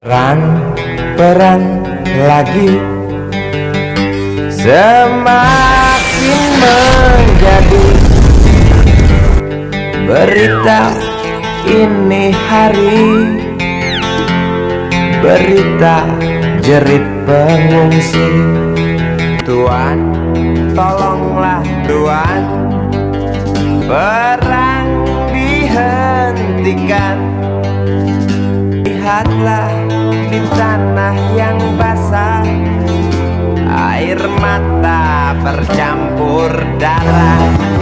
Perang lagi semakin menjadi berita ini hari, berita jerit pengungsi. Tuan, tolonglah Tuan, perang dihentikan. Lihatlah di tanah yang basah, air mata bercampur darah.